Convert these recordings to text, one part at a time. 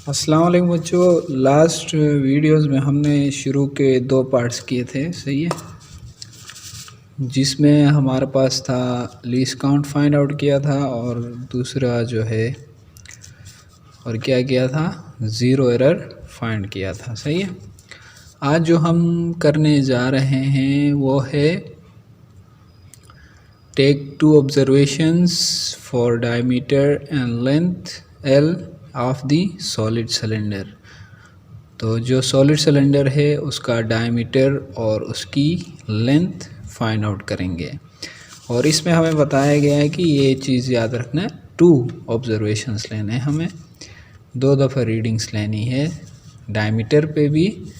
अस्सलाम वालेकुम बच्चों। लास्ट वीडियोस में हमने शुरू के 2 पार्ट्स किए थे, सही है, जिसमें हमारे पास था लीस्ट काउंट फाइंड आउट किया था और दूसरा जो है और क्या किया था, ज़ीरो एरर फाइंड किया था, सही है। आज जो हम करने जा रहे हैं वो है take 2 observations for diameter and length L of the solid cylinder. तो जो सॉलिड सिलेंडर है उसका डायमीटर और उसकी लेंथ फाइंड आउट करेंगे। और इसमें हमें बताया गया है कि ये चीज़ याद रखना है, 2 ऑब्जर्वेशंस लेने हैं, हमें 2 दफ़ा रीडिंग्स लेनी है, डायमीटर पे भी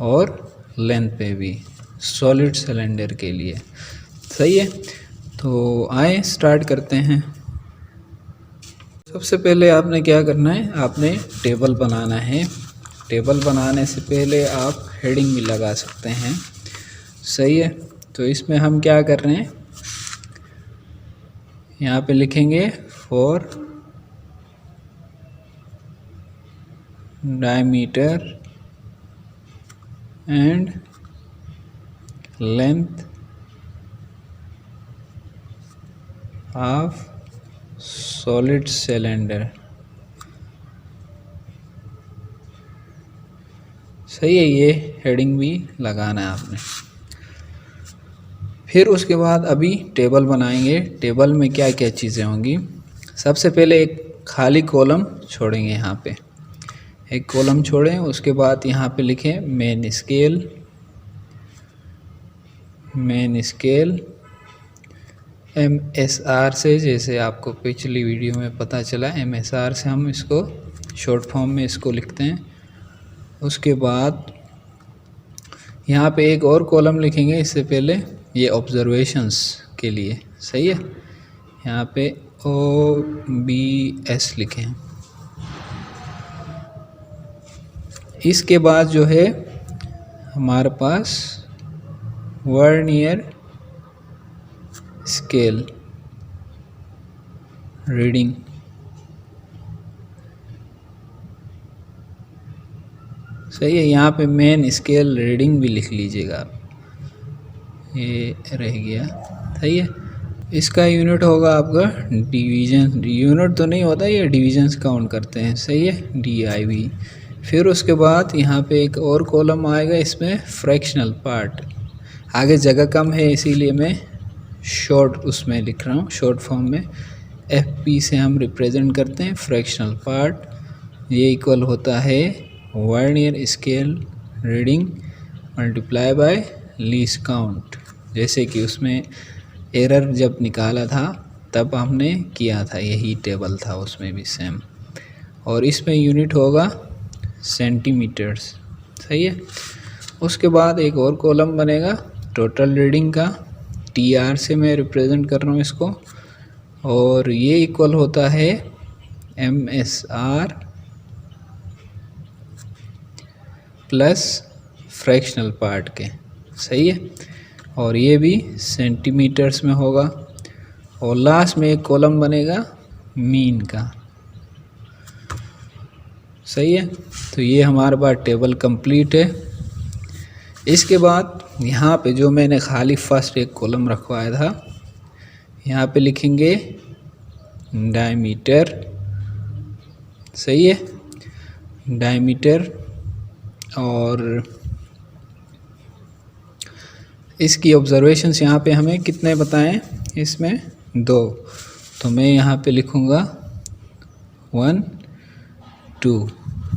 और लेंथ पे भी, सॉलिड सिलेंडर के लिए, सही है। तो आए स्टार्ट करते हैं। सबसे पहले आपने क्या करना है, आपने टेबल बनाना है। टेबल बनाने से पहले आप हेडिंग भी लगा सकते हैं, सही है। तो इसमें हम क्या कर रहे हैं, यहाँ पे लिखेंगे for diameter and length of solid cylinder, सही है। ये हेडिंग भी लगाना है आपने। फिर उसके बाद अभी टेबल बनाएंगे। टेबल में क्या क्या चीज़ें होंगी, सबसे पहले एक खाली कॉलम छोड़ेंगे, यहाँ पे एक कॉलम छोड़ें। उसके बाद यहाँ पे लिखें मेन स्केल MSR से, जैसे आपको पिछली वीडियो में पता चला, MSR से हम इसको शॉर्ट फॉर्म में इसको लिखते हैं। उसके बाद यहाँ पे एक और कॉलम लिखेंगे इससे पहले, ये ऑब्जर्वेशंस के लिए, सही है। यहाँ पे OBS लिखें। इसके बाद जो है हमारे पास वर्नियर स्केल रीडिंग, सही है। यहाँ पे मेन स्केल रीडिंग भी लिख लीजिएगा, ये रह गया, सही है। इसका यूनिट होगा आपका डिवीजन, यूनिट तो नहीं होता, ये डिवीजन्स काउंट करते हैं, सही है, DIV। फिर उसके बाद यहाँ पे एक और कॉलम आएगा, इसमें फ्रैक्शनल पार्ट। आगे जगह कम है इसीलिए मैं शॉर्ट उसमें लिख रहा हूँ, शॉर्ट फॉर्म में। FP से हम रिप्रेजेंट करते हैं फ्रैक्शनल पार्ट। ये इक्वल होता है vernier scale reading multiply by least count. जैसे कि उसमें एरर जब निकाला था तब हमने किया था, यही टेबल था उसमें भी सेम। और इसमें यूनिट होगा सेंटीमीटर्स, सही है। उसके बाद एक और कॉलम बनेगा टोटल रीडिंग का, TR से मैं रिप्रेजेंट कर रहा हूँ इसको। और ये इक्वल होता है MSR प्लस फ्रैक्शनल पार्ट के, सही है। और ये भी सेंटीमीटर्स में होगा। और लास्ट में एक कॉलम बनेगा मीन का, सही है। तो ये हमारे पास टेबल कंप्लीट है। इसके बाद यहाँ पे जो मैंने खाली फर्स्ट एक कॉलम रखवाया था, यहाँ पे लिखेंगे डायमीटर, सही है, डायमीटर। और इसकी ऑब्जर्वेशंस यहाँ पे हमें कितने बताएं, इसमें 2, तो मैं यहाँ पे लिखूँगा 1 2।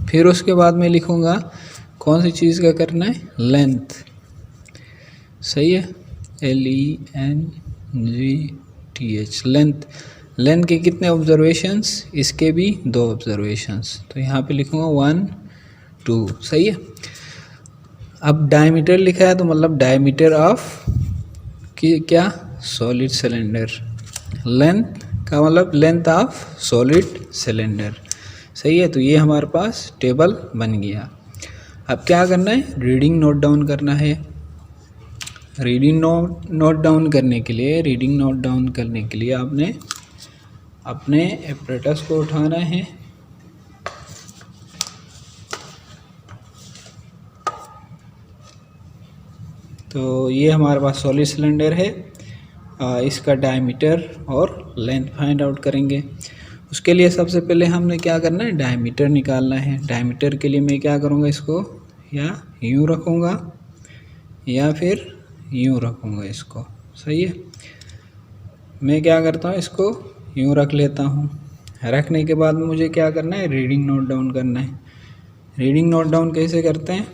फिर उसके बाद मैं लिखूँगा कौन सी चीज़ का करना है, लेंथ, सही है, LENGTH, लेंथ के कितने ऑब्जर्वेशंस, इसके भी 2 ऑब्जर्वेशंस, तो यहाँ पे लिखूँगा 1 2, सही है। अब डायमीटर लिखा है तो मतलब डायमीटर ऑफ कि क्या, सॉलिड सिलेंडर। लेंथ का मतलब लेंथ ऑफ सॉलिड सिलेंडर, सही है। तो ये हमारे पास टेबल बन गया। अब क्या करना है, रीडिंग नोट डाउन करना है। रीडिंग नोट डाउन करने के लिए आपने अपने एपरेटस को उठाना है तो ये हमारे पास सॉलिड सिलेंडर है। इसका डायमीटर और लेंथ फाइंड आउट करेंगे। उसके लिए सबसे पहले हमने क्या करना है, डायमीटर निकालना है। डायमीटर के लिए मैं क्या करूँगा, इसको या यूँ रखूँगा या फिर यूँ रखूँगा इसको। सही है, मैं क्या करता हूँ, इसको यूँ रख लेता हूँ। रखने के बाद में मुझे क्या करना है, रीडिंग नोट डाउन करना है। रीडिंग नोट डाउन कैसे करते हैं,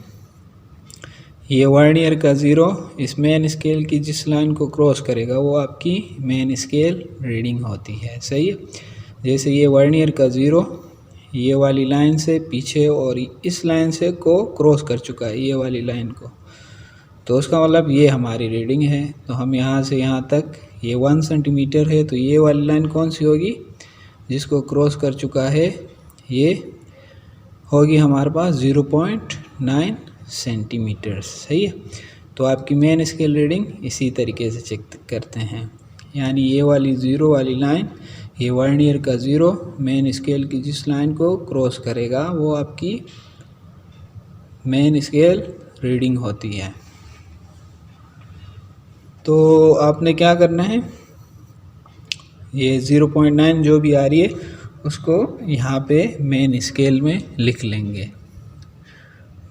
ये वर्नियर का 0 इस मेन स्केल की जिस लाइन को क्रॉस करेगा वो आपकी मेन स्केल रीडिंग होती है। सही है, जैसे ये वर्नियर का 0 ये वाली लाइन से पीछे और इस लाइन से को क्रॉस कर चुका है, ये वाली लाइन को, तो उसका मतलब ये हमारी रीडिंग है। तो हम यहाँ से यहाँ तक ये 1 सेंटीमीटर है, तो ये वाली लाइन कौन सी होगी, जिसको क्रॉस कर चुका है, ये होगी हमारे पास 0.9 सेंटीमीटर। सही है, तो आपकी मेन स्केल रीडिंग इसी तरीके से चेक करते हैं। यानी ये वाली 0 वाली लाइन, ये वर्नियर का 0 मेन स्केल की जिस लाइन को क्रॉस करेगा वो आपकी मेन स्केल रीडिंग होती है। तो आपने क्या करना है, ये 0.9 जो भी आ रही है उसको यहाँ पे मेन स्केल में लिख लेंगे,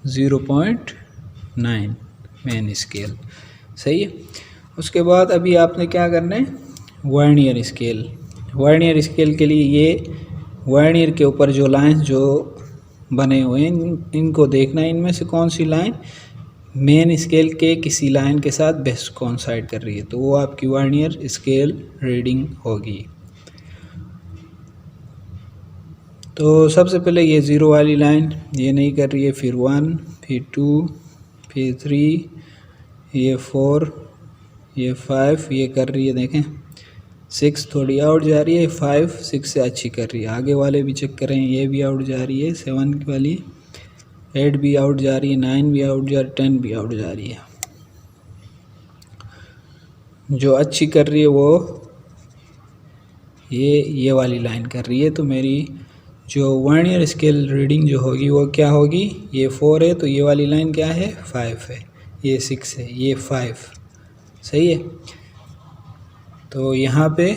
0.9 मेन स्केल। सही है, उसके बाद अभी आपने क्या करना है, वर्नियर स्केल। वर्नियर स्केल के लिए ये वर्नियर के ऊपर जो लाइन जो बने हुए हैं इनको देखना है, इनमें से कौन सी लाइन मेन स्केल के किसी लाइन के साथ बेस्ट कोइंसाइड कर रही है, तो वो आपकी वर्नियर स्केल रीडिंग होगी। तो सबसे पहले ये 0 वाली लाइन ये नहीं कर रही है, फिर 1, फिर 2, फिर 3, ये 4, ये 5 ये कर रही है, देखें 6 थोड़ी आउट जा रही है, 5 6 से अच्छी कर रही है। आगे वाले भी चेक करें, ये भी आउट जा रही है 7 वाली, 8 भी आउट जा रही है, 9 भी आउट जा रही है, 10 भी आउट जा रही है। जो अच्छी कर रही है वो ये वाली लाइन कर रही है। तो मेरी जो वर्नियर स्केल रीडिंग जो होगी वो क्या होगी, ये 4 है तो ये वाली लाइन क्या है, 5 है, ये 6 है, ये 5। सही है, तो यहाँ पे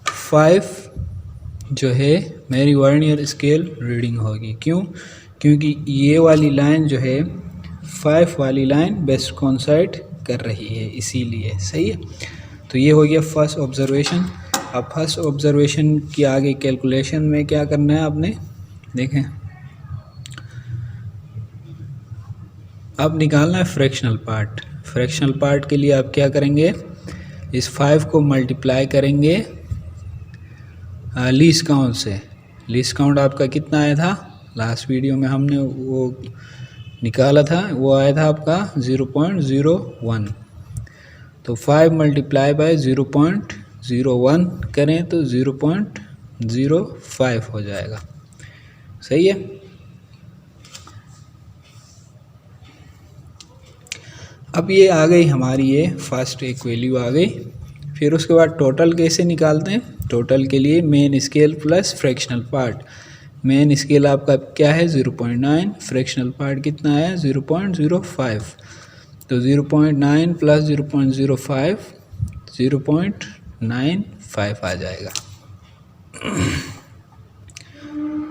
5 जो है मेरी वर्नियर स्केल रीडिंग होगी। क्यों, क्योंकि ये वाली लाइन जो है 5 वाली लाइन बेस्ट कोइंसाइड कर रही है, इसीलिए। सही है, तो ये हो गया फर्स्ट ऑब्जर्वेशन। अब फर्स्ट ऑब्जर्वेशन की आगे कैलकुलेशन में क्या करना है आपने, देखें अब निकालना है फ्रैक्शनल पार्ट। फ्रैक्शनल पार्ट के लिए आप क्या करेंगे, इस 5 को मल्टीप्लाई करेंगे लीस्ट काउंट से। लीस्ट काउंट आपका कितना आया था, लास्ट वीडियो में हमने वो निकाला था, वो आया था आपका 0.01। तो 5 मल्टीप्लाई बाय 0.01 करें तो 0.05 हो जाएगा। सही है, अब ये आ गई हमारी, ये फर्स्ट एक वैल्यू आ गई। फिर उसके बाद टोटल कैसे निकालते हैं, टोटल के लिए main scale plus fractional part. Main scale आपका क्या है 0.9, फ्रैक्शनल पार्ट कितना है 0.05। तो 0.9 प्लस 0.05 0.95 आ जाएगा।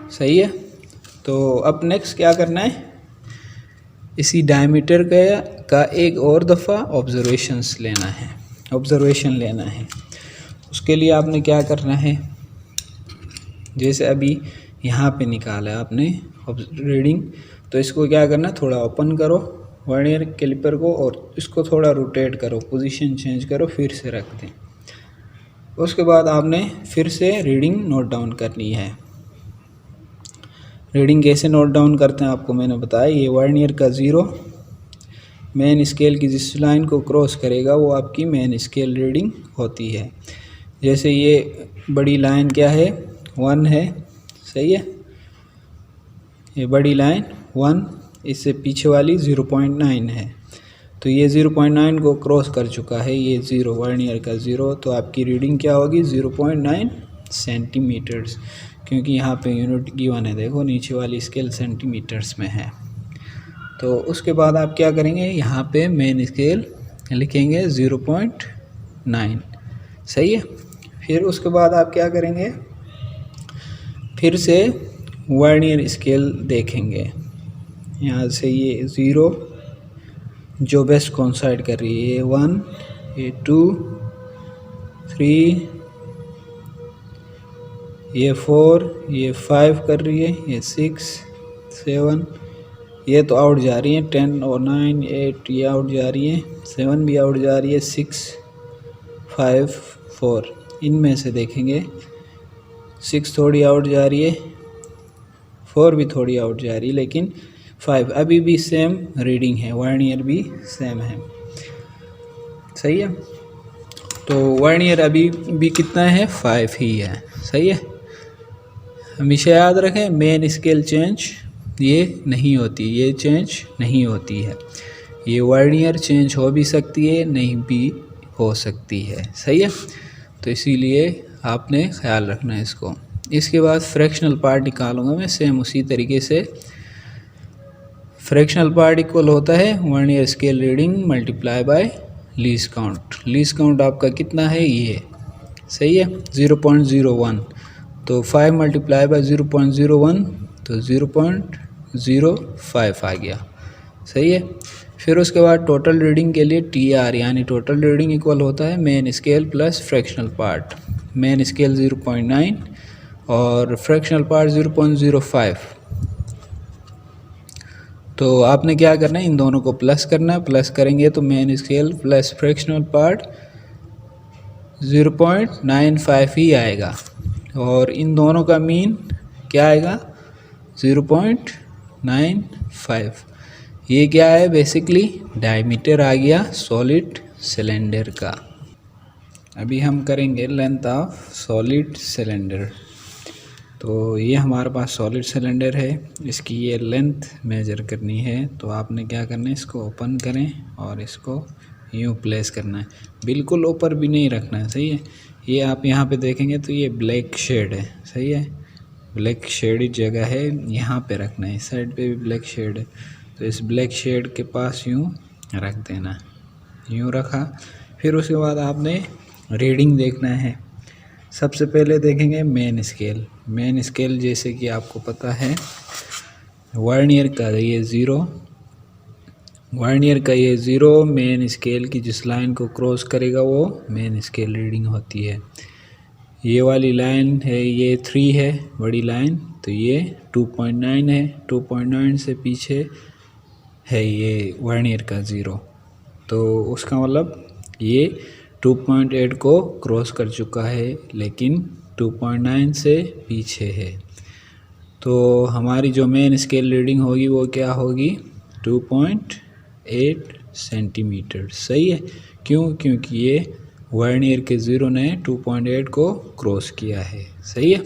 सही है, तो अब नेक्स्ट क्या करना है, इसी डायमीटर का एक और दफ़ा ऑब्जर्वेशन लेना है। उसके लिए आपने क्या करना है, जैसे अभी यहाँ पे निकाला है आपने रीडिंग, तो इसको क्या करना, थोड़ा ओपन करो वर्नियर कैलिपर को और इसको थोड़ा रोटेट करो, पोजीशन चेंज करो, फिर से रख दें। उसके बाद आपने फिर से रीडिंग नोट डाउन करनी है। रीडिंग कैसे नोट डाउन करते हैं आपको मैंने बताया, ये वर्नियर का 0 मेन स्केल की जिस लाइन को क्रॉस करेगा वो आपकी मेन स्केल रीडिंग होती है। जैसे ये बड़ी लाइन क्या है 1 है, सही है, ये बड़ी लाइन 1, इससे पीछे वाली 0.9 है, तो ये 0.9 को क्रॉस कर चुका है, ये 0 वर्नियर का 0, तो आपकी रीडिंग क्या होगी 0.9 सेंटीमीटर्स, क्योंकि यहाँ पे यूनिट गिवन है, देखो नीचे वाली स्केल सेंटीमीटर्स में है। तो उसके बाद आप क्या करेंगे, यहाँ पे मेन स्केल लिखेंगे 0.9, सही है। फिर उसके बाद आप क्या करेंगे, फिर से वर्नियर स्केल देखेंगे। यहाँ से ये 0 जो बेस्ट कोइंसाइड कर रही है, ये 1, ये 2, 3, ये 4, ये 5 कर रही है, ये 6, 7, ये तो आउट जा रही है, 10 और 9, 8 ये आउट जा रही है, 7 भी आउट जा रही है, 6, 5, 4 इनमें से देखेंगे 6 थोड़ी आउट जा रही है, 4 भी थोड़ी आउट जा रही है, लेकिन 5 अभी भी सेम रीडिंग है, वर्नियर भी सेम है, सही है। तो वर्नियर अभी भी कितना है, 5 ही है, सही है। हमेशा याद रखें मेन स्केल चेंज ये नहीं होती, ये चेंज नहीं होती है। ये वर्नियर चेंज हो भी सकती है, नहीं भी हो सकती है, सही है। तो इसीलिए आपने ख्याल रखना है इसको। इसके बाद फ्रैक्शनल पार्ट निकालूंगा मैं सेम उसी तरीके से। फ्रैक्शनल पार्ट इक्वल होता है vernier scale reading multiply by least count. Least count आपका कितना है, ये सही है 0.01, तो 5 मल्टीप्लाई बाय 0.01 तो 0.05 आ गया, सही है। फिर उसके बाद टोटल रीडिंग के लिए TR यानी टोटल रीडिंग इक्वल होता है main scale plus fractional part. Main scale 0.9 और फ्रैक्शनल पार्ट 0.05। तो आपने क्या करना है, इन दोनों को प्लस करना है, प्लस करेंगे तो main scale plus fractional part 0.95 ही आएगा, और इन दोनों का मीन क्या आएगा 0.95। ये क्या है, बेसिकली डायमीटर आ गया सॉलिड सिलेंडर का। अभी हम करेंगे लेंथ ऑफ सॉलिड सिलेंडर। तो ये हमारे पास सॉलिड सिलेंडर है, इसकी ये लेंथ मेजर करनी है। तो आपने क्या करना है, इसको ओपन करें और इसको यूँ प्लेस करना है, बिल्कुल ऊपर भी नहीं रखना है, सही है। ये आप यहाँ पे देखेंगे तो ये ब्लैक शेड है, सही है, ब्लैक शेड जगह है, यहाँ पे रखना है। इस साइड पे भी ब्लैक शेड है, तो इस ब्लैक शेड के पास यूँ रख देना, यूँ रखा। फिर उसके बाद आपने रीडिंग देखना है। सबसे पहले देखेंगे मेन स्केल। मेन स्केल जैसे कि आपको पता है वर्नियर का ये 0, वर्नियर का ये 0 मेन स्केल की जिस लाइन को क्रॉस करेगा वो मेन स्केल रीडिंग होती है। ये वाली लाइन है, ये 3 है बड़ी लाइन, तो ये 2.9 है, 2.9 से पीछे है ये वर्नियर का 0, तो उसका मतलब ये 2.8 को क्रॉस कर चुका है, लेकिन 2.9 से पीछे है। तो हमारी जो मेन स्केल रीडिंग होगी वो क्या होगी, 2.8 सेंटीमीटर, सही है। क्यों, क्योंकि ये वर्नियर के 0 ने 2.8 को क्रॉस किया है, सही है।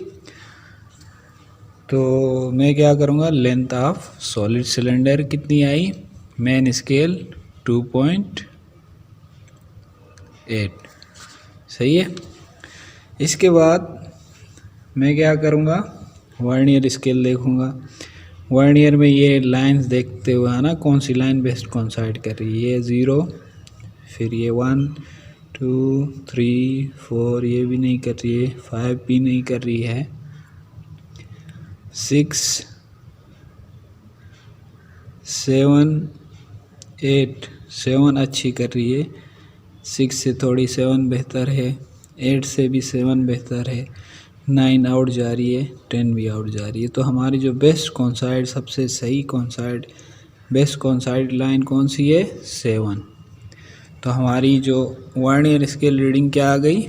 तो मैं क्या करूँगा, लेंथ ऑफ सॉलिड सिलेंडर कितनी आई, मेन स्केल 2.8, सही है। इसके बाद मैं क्या करूँगा, वर्नियर स्केल देखूँगा। वर्नियर में ये लाइंस देखते हुए है ना, कौन सी लाइन बेस्ट कोइंसाइड कर रही है, ये 0, फिर ये 1, 2, 3, 4 ये भी नहीं कर रही है, 5 भी नहीं कर रही है, 6, 7, 8, 7 अच्छी कर रही है, 6 से थोड़ी 7 बेहतर है, 8 से भी 7 बेहतर है, 9 आउट जा रही है, 10 भी आउट जा रही है। तो हमारी जो बेस्ट कोइंसाइड, सबसे सही कोइंसाइड, बेस्ट कोइंसाइड लाइन कौन सी है, 7। तो हमारी जो वर्नियर स्केल रीडिंग क्या आ गई,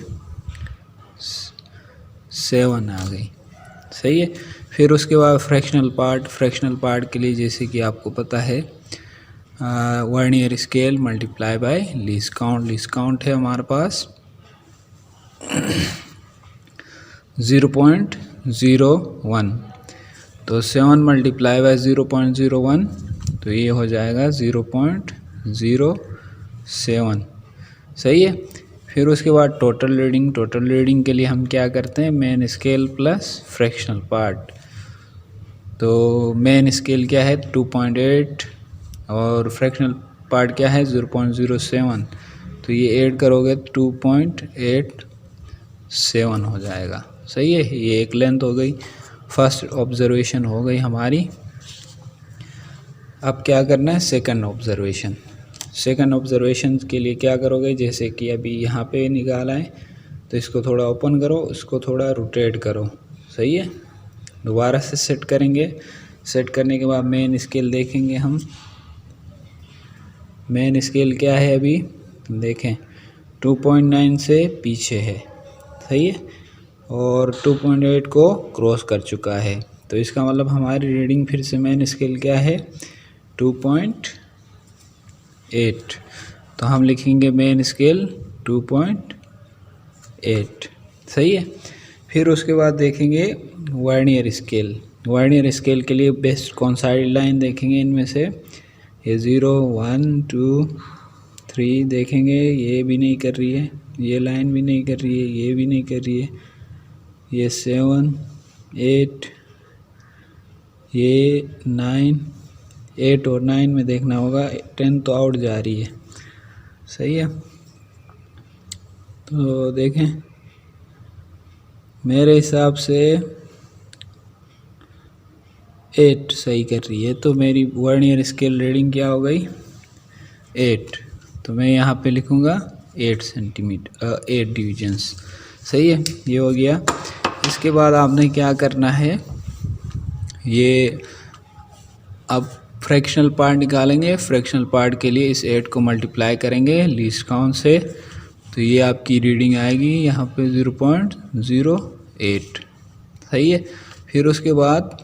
7 आ गई, सही है। फिर उसके बाद फ्रैक्शनल पार्ट। फ्रैक्शनल पार्ट के लिए जैसे कि आपको पता है vernier scale multiply by least count. Least count है हमारे पास 0.01, तो 7 मल्टीप्लाई बाय 0.01 तो ये हो जाएगा 0.07, सही है। फिर उसके बाद टोटल रीडिंग। टोटल रीडिंग के लिए हम क्या करते हैं, main scale plus fractional part. तो मेन स्केल क्या है 2.8, और फ्रैक्शनल पार्ट क्या है 0.07, तो ये ऐड करोगे 2.87 हो जाएगा। सही है, ये एक लेंथ हो गई, फर्स्ट ऑब्जर्वेशन हो गई हमारी। अब क्या करना है सेकंड ऑब्जर्वेशन। सेकंड ऑब्जर्वेशन के लिए क्या करोगे, जैसे कि अभी यहाँ पे निकाला है तो इसको थोड़ा ओपन करो, इसको थोड़ा रोटेट करो। सही है, दोबारा से सेट करेंगे। सेट करने के बाद मेन स्केल देखेंगे हम। मेन स्केल क्या है अभी देखें, 2.9 से पीछे है। सही है, और 2.8 को क्रॉस कर चुका है, तो इसका मतलब हमारी रीडिंग फिर से मेन स्केल क्या है 2.8, तो हम लिखेंगे मेन स्केल 2.8। सही है, फिर उसके बाद देखेंगे वर्नियर स्केल। वर्नियर स्केल के लिए बेस्ट कौन सा लाइन देखेंगे इनमें से, ये 0 1 2 3 देखेंगे, ये भी नहीं कर रही है, ये लाइन भी नहीं कर रही है, ये भी नहीं कर रही है, ये 7 8, ये 9, 8 और 9 में देखना होगा, 10 तो आउट जा रही है। सही है, तो देखें मेरे हिसाब से 8 सही कर रही है, तो मेरी वर्नियर स्केल रीडिंग क्या हो गई 8, तो मैं यहाँ पे लिखूँगा 8 सेंटीमीटर 8 डिवीजन्स। सही है, ये हो गया। इसके बाद आपने क्या करना है, ये अब फ्रैक्शनल पार्ट निकालेंगे। फ्रैक्शनल पार्ट के लिए इस 8 को मल्टीप्लाई करेंगे लीस्ट काउंट से, तो ये आपकी रीडिंग आएगी यहाँ पे 0.08। सही है, फिर उसके बाद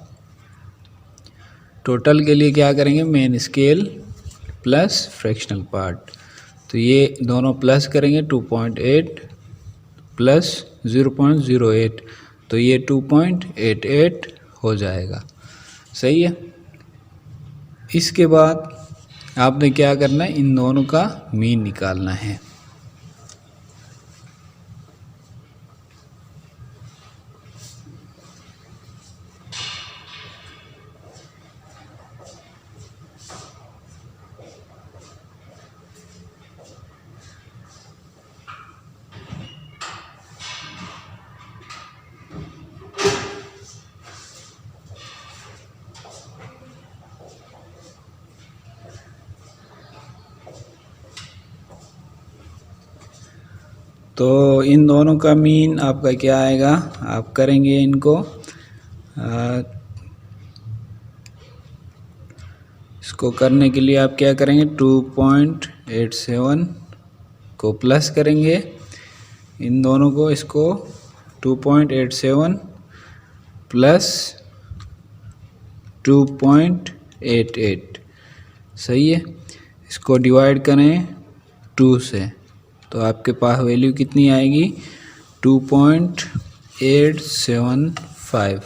टोटल के लिए क्या करेंगे, main scale plus fractional part, तो ये दोनों प्लस करेंगे 2.8 प्लस 0.08, तो ये 2.88 हो जाएगा। सही है, इसके बाद आपने क्या करना है, इन दोनों का मीन निकालना है। तो इन दोनों का मीन आपका क्या आएगा, आप करेंगे इनको इसको करने के लिए आप क्या करेंगे, 2.87 को प्लस करेंगे इन दोनों को, इसको 2.87 प्लस 2.88। सही है, इसको डिवाइड करें 2 से, तो आपके पास वैल्यू कितनी आएगी 2.875।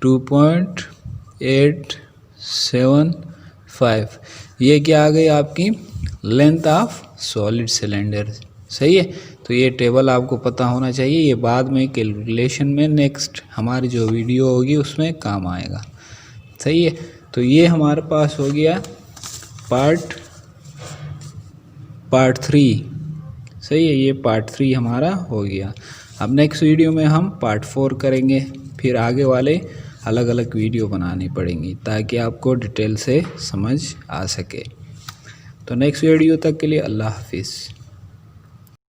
2.875 ये क्या आ गई आपकी लेंथ ऑफ सॉलिड सिलेंडर। सही है, तो ये टेबल आपको पता होना चाहिए, ये बाद में कैलकुलेशन में नेक्स्ट हमारी जो वीडियो होगी उसमें काम आएगा। सही है, तो ये हमारे पास हो गया पार्ट 3। सही है, ये पार्ट 3 हमारा हो गया। अब नेक्स्ट वीडियो में हम पार्ट 4 करेंगे, फिर आगे वाले अलग अलग वीडियो बनानी पड़ेंगी ताकि आपको डिटेल से समझ आ सके। तो नेक्स्ट वीडियो तक के लिए अल्लाह हाफिज़।